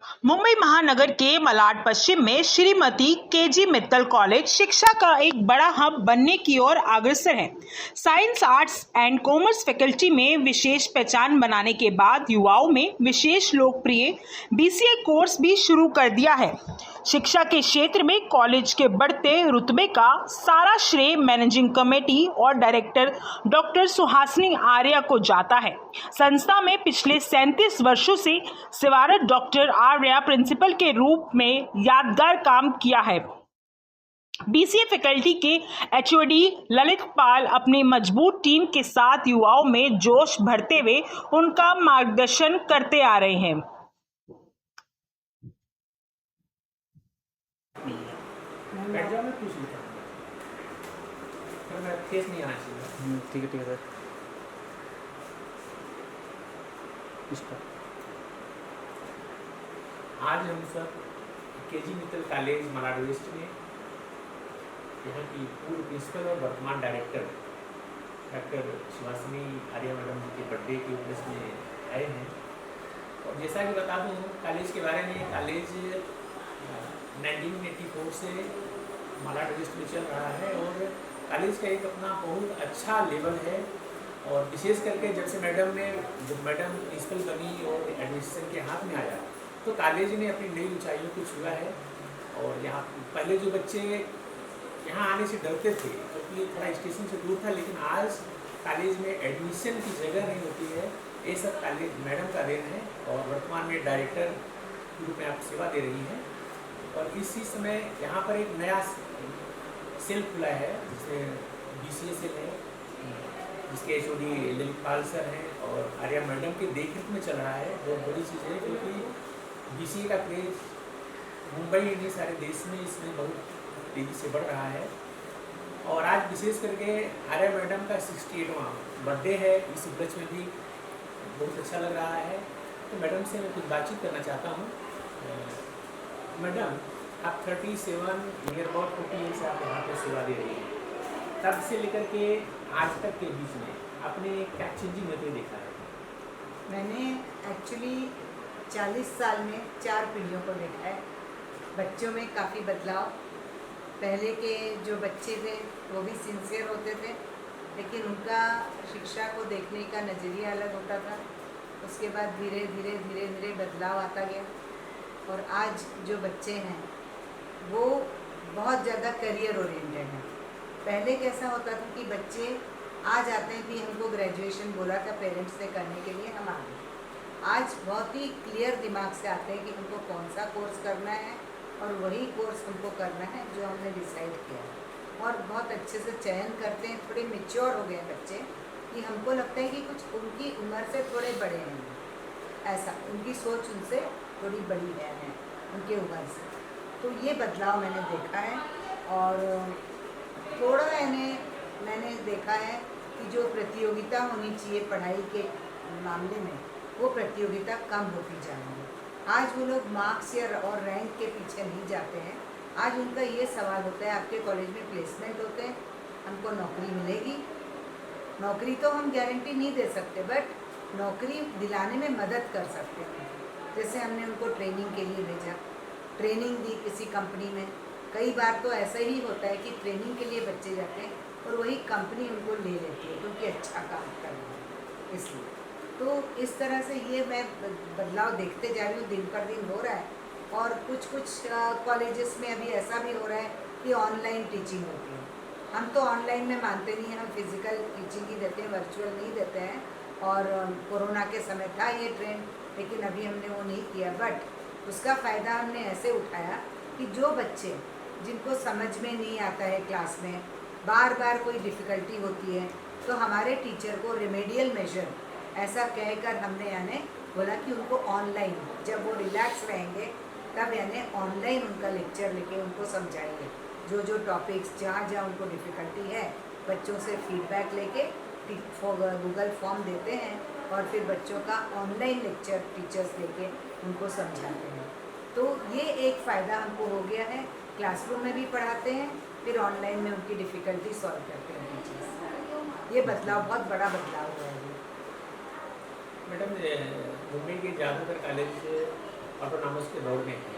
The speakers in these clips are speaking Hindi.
मुंबई महानगर के मलाड पश्चिम में श्रीमती केजी मित्तल कॉलेज शिक्षा का एक बड़ा हब बनने की ओर अग्रसर है। Science, arts and commerce faculty में विशेष पहचान बनाने के बाद युवाओं में विशेष लोकप्रिय बीसीए कोर्स भी शुरू कर दिया है। शिक्षा के क्षेत्र में कॉलेज के बढ़ते रुतबे का सारा श्रेय मैनेजिंग कमेटी और डायरेक्टर डॉक्टर सुहासिनी आर्या को जाता है। संस्था में पिछले 37 वर्षों से सेवारत डॉक्टर आर्या प्रिंसिपल के रूप में यादगार काम किया है। बीसीए फैकल्टी के एचओडी ललित पाल अपनी मजबूत टीम के साथ युवाओं में जोश भरते हुए उनका मार्गदर्शन करते आ रहे हैं। ठीक है सर। आज हम सब KG Mittal college Malad west में यहाँ की पूर्व प्रिंसिपल और वर्तमान director doctor Suhasini Arya madam ji के बर्थडे के उपलक्ष्य में आए हैं। और जैसा कि बता दूँ कॉलेज के बारे में, कॉलेज 1984 से मलाड वेस्ट में चल रहा है और कॉलेज का एक अपना बहुत अच्छा लेवल है। और विशेष करके जब मैडम प्रिंसिपल बनी और एडमिनिस्ट्रेशन के हाथ में आया तो कॉलेज ने अपनी नई ऊंचाइयों को छुआ है। और यहाँ पहले जो बच्चे यहाँ आने से डरते थे क्योंकि थोड़ा स्टेशन से दूर था, लेकिन आज कॉलेज में एडमिशन की जगह नहीं होती है। ये सब कॉलेज मैडम का देन है और वर्तमान में डायरेक्टर के रूप में आप सेवा दे रही हैं। और इसी समय यहाँ पर एक नया सेल खुला है जिसमें बीसीए सेल है, जिसके एचओडी ललित पाल सर हैं और आर्या मैडम के देखरेख में चल रहा है। बहुत बड़ी चीज़ है क्योंकि बीसीए का क्रेज मुंबई नहीं सारे देश में इसमें बहुत तेज़ी से बढ़ रहा है। और आज विशेष करके आर्या मैडम का 68वां बर्थडे है, इस उपलक्ष्य में भी बहुत अच्छा लग रहा है। तो मैडम से मैं कुछ बातचीत करना चाहता हूँ। मैडम, आप 37 नियर अबाउट 40 ईयर से आप यहाँ पर सेवा दे रही हैं। तब से लेकर के आज तक के बीच में आपने क्या चेंजिंग होते देखा है? मैंने एक्चुअली 40 साल में 4 पीढ़ियों को देखा है। बच्चों में काफ़ी बदलाव। पहले के जो बच्चे थे वो भी सिंसियर होते थे, लेकिन उनका शिक्षा को देखने का नज़रिया अलग होता था। उसके बाद धीरे धीरे बदलाव आता गया और आज जो बच्चे हैं वो बहुत ज़्यादा करियर ओरिएंटेड हैं। पहले कैसा होता था कि बच्चे आ जाते हैं कि हमको ग्रेजुएशन बोला था पेरेंट्स ने करने के लिए, हम आ गए। आज बहुत ही क्लियर दिमाग से आते हैं कि हमको कौन सा कोर्स करना है और वही कोर्स हमको करना है जो हमने डिसाइड किया है। और बहुत अच्छे से चयन करते हैं। थोड़े मैच्योर हो गए बच्चे कि हमको लगता है कि कुछ उनकी उम्र से थोड़े बड़े हैं, ऐसा उनकी सोच उनसे थोड़ी बड़ी है उनके उम्र से। तो ये बदलाव मैंने देखा है। और थोड़ा मैंने देखा है कि जो प्रतियोगिता होनी चाहिए पढ़ाई के मामले में, वो प्रतियोगिता कम होती जा रही है। आज वो लोग मार्क्स या और रैंक के पीछे नहीं जाते हैं। आज उनका ये सवाल होता है, आपके कॉलेज में प्लेसमेंट होते हैं, हमको नौकरी मिलेगी। नौकरी तो हम गारंटी नहीं दे सकते, बट नौकरी दिलाने में मदद कर सकते हैं। जैसे हमने उनको ट्रेनिंग के लिए भेजा, ट्रेनिंग दी किसी कंपनी में। कई बार तो ऐसा ही होता है कि ट्रेनिंग के लिए बच्चे जाते हैं और वही कंपनी उनको ले लेती है क्योंकि अच्छा काम कर रहा है, इसलिए। तो इस तरह से ये मैं बदलाव देखते जा रही हूँ, दिन पर दिन हो रहा है। और कुछ कॉलेजेस में अभी ऐसा भी हो रहा है कि ऑनलाइन टीचिंग होती है। हम तो ऑनलाइन में मानते नहीं हैं, हम फिज़िकल टीचिंग ही देते हैं, वर्चुअल नहीं देते हैं। और कोरोना के समय था ये ट्रेंड, लेकिन अभी हमने वो नहीं किया। बट उसका फ़ायदा हमने ऐसे उठाया कि जो बच्चे जिनको समझ में नहीं आता है क्लास में, बार बार कोई डिफ़िकल्टी होती है, तो हमारे टीचर को रेमेडियल मेजर ऐसा कहकर हमने बोला कि उनको ऑनलाइन, जब वो रिलैक्स रहेंगे तब ऑनलाइन उनका लेक्चर लेके उनको समझाएंगे। जो टॉपिक्स जहाँ उनको डिफ़िकल्टी है, बच्चों से फीडबैक लेके गूगल फॉर्म देते हैं और फिर बच्चों का ऑनलाइन लेक्चर टीचर्स लेके उनको समझाते हैं। तो ये एक फ़ायदा हमको हो गया है। क्लासरूम में भी पढ़ाते हैं, फिर ऑनलाइन में उनकी डिफ़िकल्टी सॉल्व करते हैं टीचर्स। ये बदलाव बहुत बड़ा बदलाव हुआ है। मैडम, मुंबई के ज़्यादातर कॉलेज ऑटोनॉमस के दौर में हैं।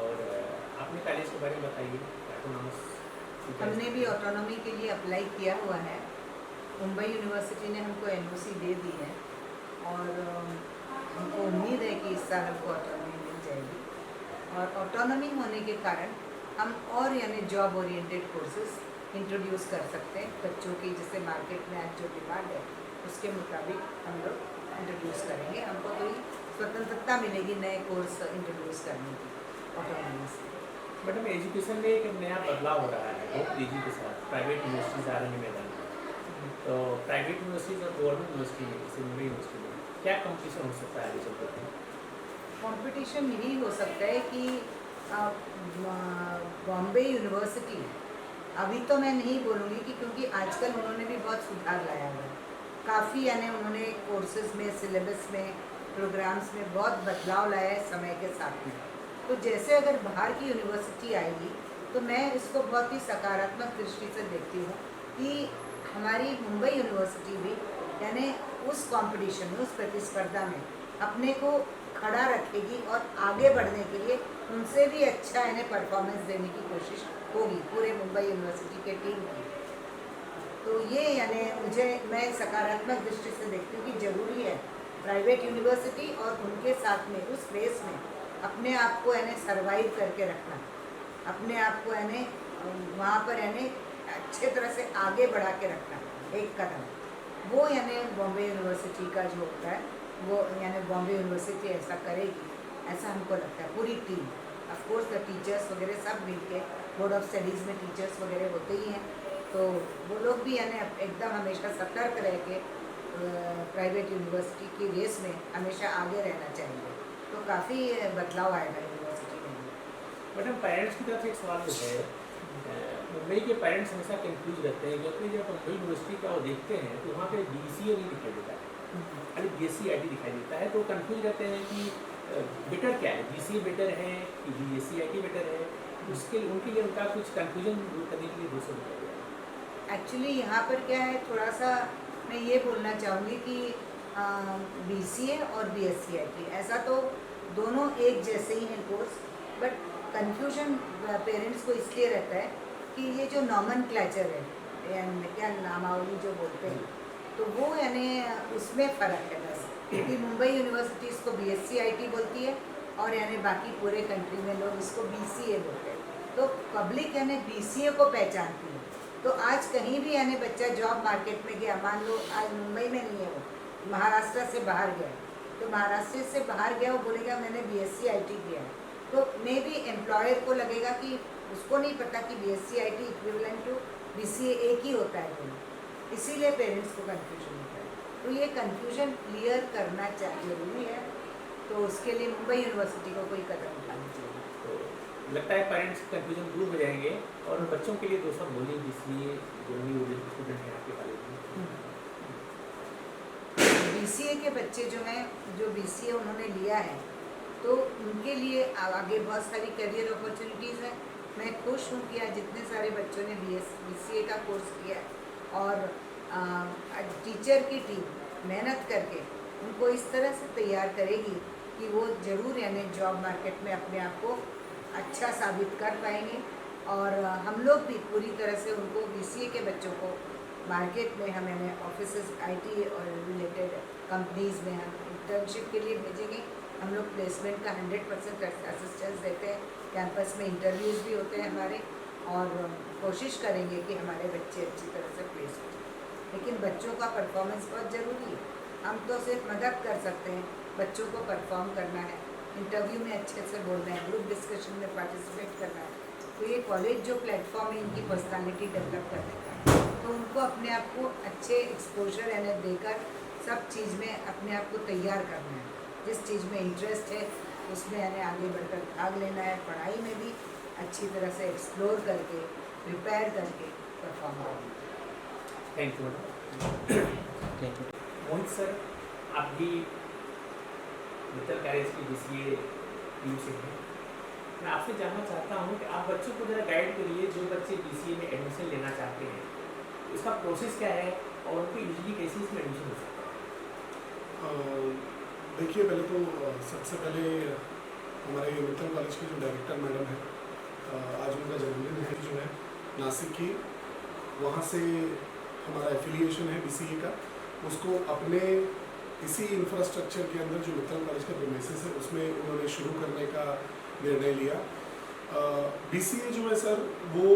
और अपने कॉलेज के बारे में बताइए, ऑटोनॉमस। हमने भी ऑटोनॉमी के लिए अप्लाई किया हुआ है। मुंबई यूनिवर्सिटी ने हमको एनओसी दे दी है और हमको उम्मीद है कि इस साल हमको ऑटोनॉमी मिल जाएगी। और ऑटोनॉमी होने के कारण हम और यानी जॉब ओरिएंटेड कोर्सेज इंट्रोड्यूस कर सकते हैं बच्चों की, जैसे मार्केट में आज जो डिमांड है उसके मुताबिक हम लोग इंट्रोड्यूस करेंगे। हमको थोड़ी स्वतंत्रता मिलेगी नए कोर्स इंट्रोड्यूस करने की ऑटोनॉमी से। मैडम, एजुकेशन में एक नया बदलाव हो रहा है बहुत तेजी के साथ। प्राइवेट यूनिवर्सिटीज आ रही हैं मैदान में, तो प्राइवेट यूनिवर्सिटीज और गवर्नमेंट यूनिवर्सिटी में, जैसे मुंबई यूनिवर्सिटी में, क्या कंपटीशन हो सकता है आगे चलकर? कंपटीशन यही हो सकता है कि बॉम्बे यूनिवर्सिटी, अभी तो मैं नहीं बोलूँगी कि क्योंकि आजकल उन्होंने भी बहुत सुधार लाया है, काफ़ी यानी उन्होंने कोर्सेज में, सिलेबस में, प्रोग्राम्स में बहुत बदलाव लाया है समय के साथ में। तो जैसे अगर बाहर की यूनिवर्सिटी आएगी तो मैं इसको बहुत ही सकारात्मक दृष्टि से देखती हूँ कि हमारी मुंबई यूनिवर्सिटी भी यानी उस कंपटीशन में, उस प्रतिस्पर्धा में अपने को खड़ा रखेगी और आगे बढ़ने के लिए उनसे भी अच्छा यानी परफॉर्मेंस देने की कोशिश होगी पूरे मुंबई यूनिवर्सिटी के टीम की। तो ये यानी मैं सकारात्मक दृष्टि से देखती हूँ कि ज़रूरी है प्राइवेट यूनिवर्सिटी और उनके साथ में उस रेस में अपने आप को यानी सर्वाइव करके रखना, अपने आप को यानी वहाँ पर यानी अच्छे तरह से आगे बढ़ा के रखना एक कदम, वो यानी बॉम्बे यूनिवर्सिटी का जो होता है वो यानी बॉम्बे यूनिवर्सिटी ऐसा करेगी, ऐसा हमको लगता है। पूरी team, of course the teachers वगैरह सब मिल के, बोर्ड ऑफ स्टडीज़ में टीचर्स वगैरह होते ही हैं, तो वो लोग भी यानी एकदम हमेशा सतर्क रह के प्राइवेट यूनिवर्सिटी की रेस में हमेशा आगे रहना चाहिए। तो काफ़ी बदलाव आएगा यूनिवर्सिटी में। मैडम, पेरेंट्स की तरफ से एक सवाल जो है, मुंबई के पेरेंट्स हमेशा कंफ्यूज रहते हैं क्योंकि जब मुंबई यूनिवर्सिटी का वो देखते हैं तो वहाँ पे BCA नहीं दिखाई देता है, खाली BSc IT दिखाई देता है। तो कंफ्यूज रहते हैं कि बेटर क्या है, BCA बेटर है कि BSc IT बेटर है। उसके उनके लिए उनका कुछ कन्फ्यूजन दूर करने के लिए दूसरा बताइए। एक्चुअली यहाँ पर क्या है, थोड़ा सा मैं ये बोलना चाहूँगी कि BCA और BSc IT ऐसा तो दोनों एक जैसे ही हैं कोर्स, बट कन्फ्यूजन पेरेंट्स को इसलिए रहता है कि ये जो नॉमनक्लेचर है यानी क्या नामावली जो बोलते हैं, तो वो यानी उसमें फ़र्क है बस। क्योंकि मुंबई यूनिवर्सिटी इसको BSc IT बोलती है और यानी बाकी पूरे कंट्री में लोग इसको BCA बोलते हैं। तो पब्लिक यानी BCA को पहचानती है। तो आज कहीं भी यानी बच्चा जॉब मार्केट में गया, मान लो आज मुंबई में नहीं है, वो महाराष्ट्र से बाहर गया, तो महाराष्ट्र से बाहर गया वो बोलेगा मैंने BSc IT किया है, तो मे बी एम्प्लॉयर को लगेगा कि उसको नहीं पता कि BSc IT equivalent to BCA एक ही होता है दोनों, इसीलिए पेरेंट्स को कन्फ्यूजन होता है। तो ये कन्फ्यूजन क्लियर करना जरूरी है, तो उसके लिए मुंबई यूनिवर्सिटी को कोई कदम उठाना चाहिए। तो लगता है पेरेंट्स कन्फ्यूजन दूर हो जाएंगे और बच्चों के लिए दोस्तों बोलिए BCA जो न्यू स्टूडेंट हैं आपके कॉलेज में। BCA के बच्चे जो हैं, जो BCA उन्होंने लिया है, तो उनके लिए आगे बहुत सारी करियर अपॉर्चुनिटीज़ हैं। मैं खुश हूँ कि आज जितने सारे बच्चों ने BCA का कोर्स किया है और टीचर की टीम मेहनत करके उनको इस तरह से तैयार करेगी कि वो ज़रूर यानी जॉब मार्केट में अपने आप को अच्छा साबित कर पाएंगे। और हम लोग भी पूरी तरह से उनको BCA के बच्चों को मार्केट में हम यानी ऑफिसेज IT और रिलेटेड कंपनीज़ में हम इंटर्नशिप के लिए भेजेंगे। हम लोग प्लेसमेंट का 100% असिस्टेंस देते हैं, कैंपस में इंटरव्यूज़ भी होते हैं हमारे, और कोशिश करेंगे कि हमारे बच्चे अच्छी तरह से प्लेस हो जाए। लेकिन बच्चों का परफॉर्मेंस बहुत ज़रूरी है। हम तो सिर्फ मदद कर सकते हैं, बच्चों को परफॉर्म करना है, इंटरव्यू में अच्छे से बोलना है, ग्रुप डिस्कशन में पार्टिसिपेट करना है। तो ये कॉलेज जो प्लेटफॉर्म है इनकी पर्सनालिटी डेवलप करने का, तो उनको अपने आप को अच्छे एक्सपोजर यानी देकर सब चीज़ में अपने आप को तैयार करना है। जिस चीज़ में इंटरेस्ट है उसमें यानी आगे बढ़कर भाग लेना है, पढ़ाई में भी अच्छी तरह से एक्सप्लोर करके प्रिपेयर करके परफॉर्म करना है। Thank you madam. Thank you. Mohit sir, आप भी मित्तल कॉलेज की BCA टीम से हैं। मैं आपसे जानना चाहता हूँ कि आप बच्चों को ज़रा गाइड करिए, जो बच्चे BCA में एडमिशन लेना चाहते हैं, उसका प्रोसेस क्या है और उनको यूजली कैसे इसमें एडमिशन हो सकता है? देखिए, पहले तो सबसे पहले की जो डायरेक्टर मैडम है, आज उनका जन्मदिन है जो है नासिक की, वहाँ से हमारा एफिलिएशन है BCA का, उसको अपने इसी इंफ्रास्ट्रक्चर के अंदर जो मित्तल कॉलेज का प्रीमाइसेस है उसमें उन्होंने शुरू करने का निर्णय लिया। BCA जो है सर वो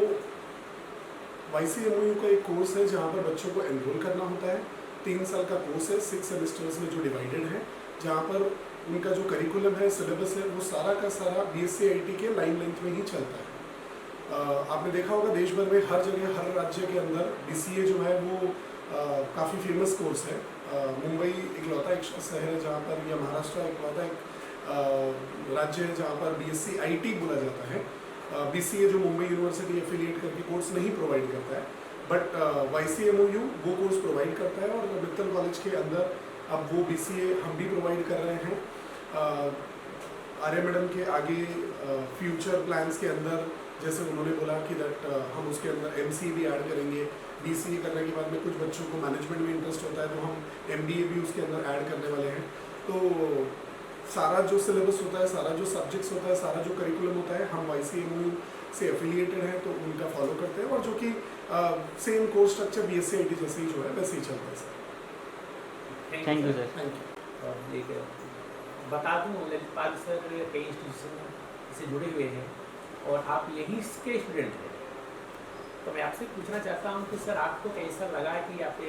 YCMOU का एक कोर्स है जहाँ पर बच्चों को एनरोल करना होता है। 3 साल का कोर्स है, 6 सेमेस्टर्स में जो डिवाइडेड है, जहाँ पर उनका जो करिकुलम है, सिलेबस है, वो सारा का सारा BSc IT के लाइन लेंथ में ही चलता है। आपने देखा होगा देश भर में हर जगह हर राज्य के अंदर BCA जो है वो काफ़ी फेमस कोर्स है। मुंबई इकलौता एक शहर है जहाँ पर, या महाराष्ट्र इकलौता एक राज्य है जहाँ पर BSc IT बोला जाता है। BCA जो मुंबई यूनिवर्सिटी एफिलिएट करके कोर्स नहीं प्रोवाइड करता है, बट YCMOU वो कोर्स प्रोवाइड करता है। और मित्तल कॉलेज के अंदर अब वो BCA हम भी प्रोवाइड कर रहे हैं। आर्य मैडम के आगे फ्यूचर प्लान्स के अंदर जैसे उन्होंने बोला कि दैट हम उसके अंदर MCA भी ऐड करेंगे। BCA करने के बाद में कुछ बच्चों को मैनेजमेंट में इंटरेस्ट होता है तो हम MBA भी उसके अंदर ऐड करने वाले हैं। तो सारा जो सिलेबस होता है, सारा जो सब्जेक्ट्स होता है, सारा जो करिकुलम होता है, हम YCMOU से एफिलिएटेड हैं तो उनका फॉलो करते हैं, और जो कि same course structure BSc IT जैसे ही जो है वैसे ही चलता है sir. Thank you sir. Thank you. और एक बता दूँ, ललितपाल सर कई इंस्टीट्यूशन से जुड़े हुए हैं और आप यहीं के स्टूडेंट हैं, तो मैं आपसे पूछना चाहता हूँ कि सर आपको कैसा लगा कि आप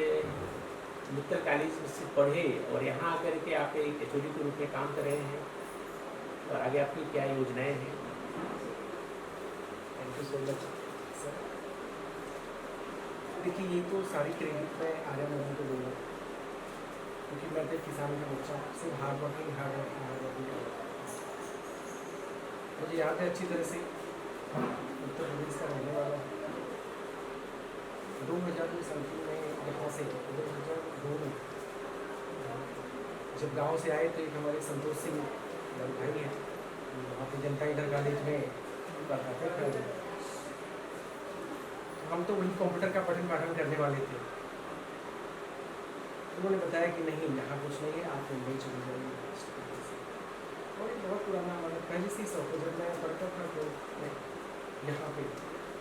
मित्तल कॉलेज से पढ़े और यहाँ आकर के आप एक HOD के रूप में काम कर रहे हैं, और आगे आपकी क्या योजनाएं हैं? Thank you so much sir. देखिए, ये तो सारी क्रेडिट मैं आर्या मैडम को दूंगा, क्योंकि मैं तो किसान का बच्चा, सिर्फ हार्ड वर्किंग मुझे याद है अच्छी तरह से। उत्तर प्रदेश का रहने वाला 2000 में समथिंग में यहाँ से 2002 में जब गांव से आए तो एक हमारे संतोष सिंह भाई हैं, वहाँ पे जनता इंटर कॉलेज में पढ़ाते थे। हम तो वही कंप्यूटर का पठन पाठन करने वाले थे। उन्होंने बताया कि नहीं, यहाँ कुछ नहीं है, आप मुंबई चले जाइए। और ये बहुत पुराना हमारा पहले से ही शौक है। जब मैं पढ़ता था तो यहाँ पे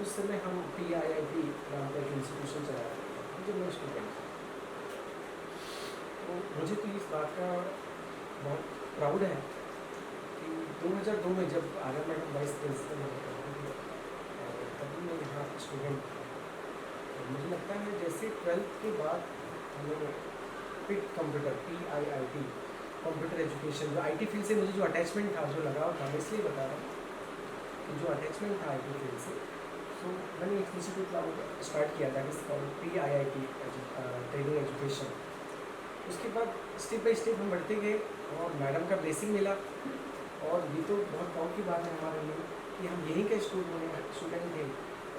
उस समय हम PIIT नाम का एक इंस्टीट्यूशन चलाया था जब मैं स्टूडेंट था। तो मुझे तो इस बात का बहुत प्राउड है कि 2002 में जब आर्या मैडम वाइस प्रिंसिपल थे, तभी मैं यहाँ स्टूडेंट था। तो मुझे लगता है जैसे 12th के बाद हम लोग PIT computer PIIT computer education, जो IT फील्ड से मुझे जो अटैचमेंट था, जो लगाव था, मैं इसलिए बता रहा हूँ कि जो अटैचमेंट था IT फील्ड से, तो मैंने एक इंस्टीट्यूट स्टार्ट किया था जिसका PIIT ट्रेनिंग एजुकेशन। उसके बाद स्टेप बाय स्टेप हम बढ़ते गए और मैडम का ब्लेसिंग मिला। और ये तो बहुत प्राउड की बात है हमारे लिए कि हम यहीं के स्टूडेंट थे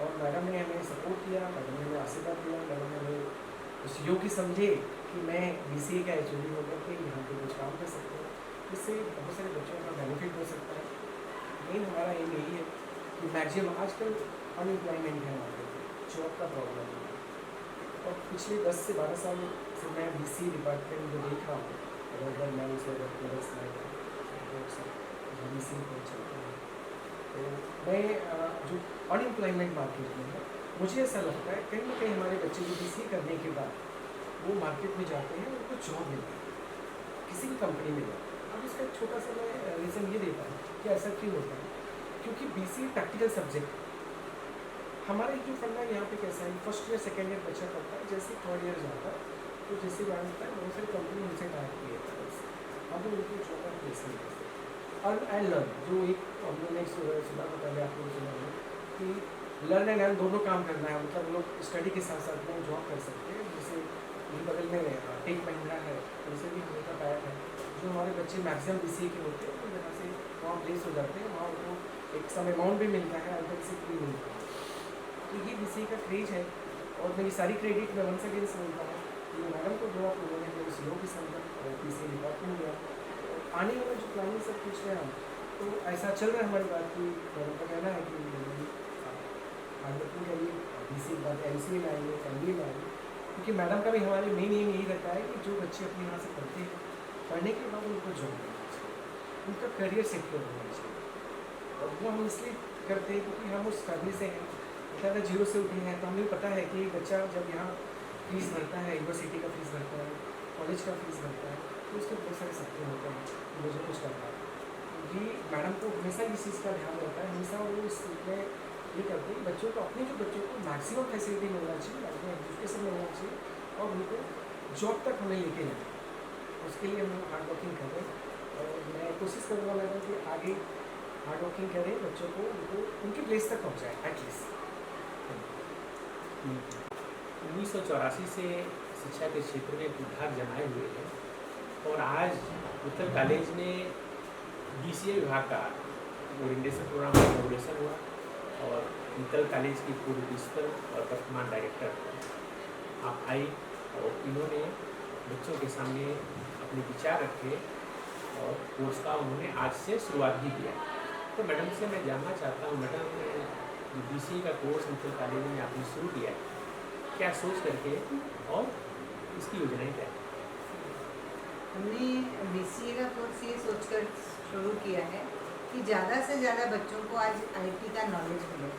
और मैडम ने हमें सपोर्ट किया, मैडम ने हमें आशीर्वाद दिया, मैडम ने हमें उस योग्य समझे कि मैं BCA का HOD होकर के यहाँ पे कुछ काम कर सकता हूँ, इससे बहुत सारे बच्चों का बेनिफिट हो सकता है। मेन हमारा एम यही है कि मैक्सिमम आजकल अनएम्प्लॉयमेंट है वहाँ पर, जॉब का प्रॉब्लम है। और पिछले 10 से 12 साल से मैं BCA डिपार्टमेंट जो देख रहा हूँ, अगर मैं उसे BCA को चलता हूँ, तो मैं जो अनएम्प्लॉयमेंट मार्केट में है, मुझे ऐसा लगता है कहीं ना कहीं हमारे बच्चे जो BCA करने के बाद वो मार्केट में जाते हैं, उनको जॉब मिलती है किसी भी कंपनी में जाते हैं। अब इसका एक छोटा सा मैं रीज़न ये देता हूँ कि ऐसा क्यों होता है, क्योंकि BCA प्रैक्टिकल सब्जेक्ट हमारा जो पढ़ना है यहाँ पे कैसा है, फर्स्ट ईयर सेकेंड ईयर बच्चा पढ़ता है, जैसे थर्ड ईयर जाता है तो जैसे जानता है बहुत सारी कंपनी उनसे टाइप किए हम लोग उनको जॉब का प्लेसमेंट करते हैं। अर्न एंड लर्न, जो एक हम लोग ने सुना था पहले आप लोग सुना कि लर्न एंड अर्न दोनों काम करना है, मतलब लोग स्टडी के साथ साथ में जॉब कर सकते हैं। जैसे ये बगल में टेक महिंद्रा है, उनसे भी हमें का पैक है, जो हमारे बच्चे मैक्सिमम BCA के होते हैं, तो यहाँ से वहाँ प्लेस हो जाते हैं, वहाँ उनको एक सम अमाउंट भी मिलता है, इंटर्नशिप भी मिलता है। तो ये BCA का क्रेज है। और मेरी सारी क्रेडिट मैं वंस अगेन समझता हूँ कि मैडम को जो आप उन्होंने मेरे CEO के संबंध और BCA डिपार्टमेंट दिया, आने वाला जो प्लानिंग सब पूछ रहे हैं हम, तो ऐसा चल रहा है हमारी बात की मैडम का कहना है कि हार्ड वर्किंग करिए, BCA के बाद MCA में आएंगे, MBA में आएंगे, क्योंकि मैडम का भी हमारे मेन एम यही रहता है कि जो बच्चे अपने यहाँ से पढ़ते हैं, पढ़ने के बाद उनको जॉब मिलना चाहिए, उनका करियर सिक्योर होना चाहिए। और वो हम इसलिए करते हैं क्योंकि हम उस फैमिली से हैं, ज़्यादा जीरो से उठे हैं, तो हमें पता है कि बच्चा जब यहाँ फीस भरता है, यूनिवर्सिटी का फीस भरता है, कॉलेज का फीस भरता है, तो उसके बहुत सारे सपने होते हैं कि मुझे कुछ करना है। ये मैडम को हमेशा इस चीज़ का ध्यान रहता है, हमेशा वो इसमें ये करते हैं बच्चों को, अपने जो बच्चों को मैक्सिमम फैसिलिटी मिलना चाहिए, अपने एजुकेशन मिलना चाहिए और उनको जॉब तक हमें लेके जाए। उसके लिए हम हार्ड वर्किंग कर रहे हैं और मैं कोशिश करूँगा मैडम कि आगे हार्ड वर्किंग करें, बच्चों को उनको उनकी प्लेस तक पहुँचाएँ एटलीस्ट। 1984 से शिक्षा के क्षेत्र में कुठार जमाए हुए हैं और आज मित्तल कॉलेज में BCA विभाग का ओरिएंटेशन प्रोग्राम का इनॉग्रेशन हुआ और मित्तल कॉलेज की पूर्व प्रिंसिपल और वर्तमान डायरेक्टर आप आई और इन्होंने बच्चों के सामने अपने विचार रखे और कोर्स का उन्होंने आज से शुरुआत भी किया। तो मैडम से मैं जानना चाहता हूँ, मैडम जो BCA का कोर्स मित्तल कॉलेज में आपने शुरू किया, क्या सोच करके और इसकी योजनाएं क्या है? हमने BCA का कोर्स ये सोचकर शुरू किया है कि ज़्यादा से ज़्यादा बच्चों को आज IT का नॉलेज मिले,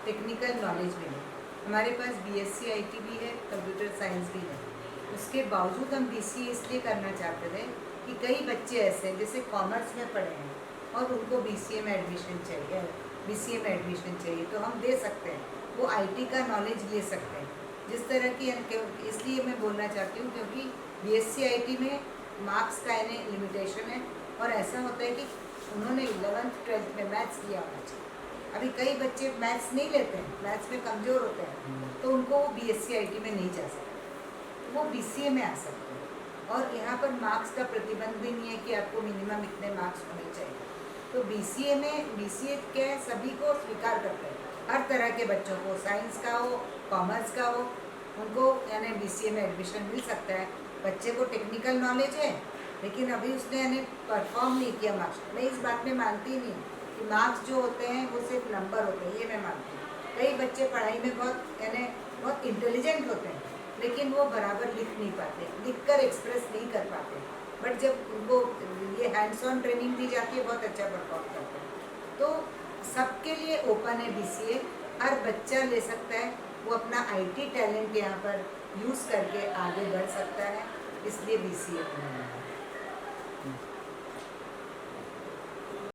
टेक्निकल नॉलेज मिले। हमारे पास BSc IT भी है, कंप्यूटर साइंस भी है। उसके बावजूद हम BCA इसलिए करना चाहते थे कि कई बच्चे ऐसे हैं जैसे कॉमर्स में पढ़े हैं और उनको BCA में एडमिशन चाहिए, तो हम दे सकते हैं, वो IT का नॉलेज ले सकते हैं। जिस तरह की, इसलिए मैं बोलना चाहती हूँ क्योंकि BSc IT में मार्क्स का यानी लिमिटेशन है और ऐसा होता है कि उन्होंने 11th 12th में मैथ्स लिया होना चाहिए। अभी कई बच्चे मैथ्स नहीं लेते हैं, मैथ्स में कमज़ोर होते हैं, तो उनको BSc IT में नहीं जा सकते, वो BCA में आ सकते हैं। और यहाँ पर मार्क्स का प्रतिबंध भी नहीं है कि आपको मिनिमम इतने मार्क्स होने चाहिए। तो BCA क्या है, सभी को स्वीकार करते हैं, हर तरह के बच्चों को, साइंस का हो, कॉमर्स का हो, उनको यानी BCA में एडमिशन मिल सकता है। बच्चे को टेक्निकल नॉलेज है लेकिन अभी उसने यानी परफॉर्म नहीं किया मार्क्स। मैं इस बात में मानती नहीं कि मार्क्स जो होते हैं वो सिर्फ नंबर होते हैं, ये मैं मानती हूँ। कई बच्चे पढ़ाई में बहुत इंटेलिजेंट होते हैं लेकिन वो बराबर लिख नहीं पाते, लिखकर एक्सप्रेस नहीं कर पाते, बट जब उनको ये हैंड्स ऑन ट्रेनिंग दी जाती है बहुत अच्छा परफॉर्म करते हैं। तो सबके लिए ओपन है BCA, हर बच्चा ले सकता है, वो अपना IT टैलेंट यहाँ पर यूज़ करके आगे बढ़ सकता है, इसलिए BCA बनाया है।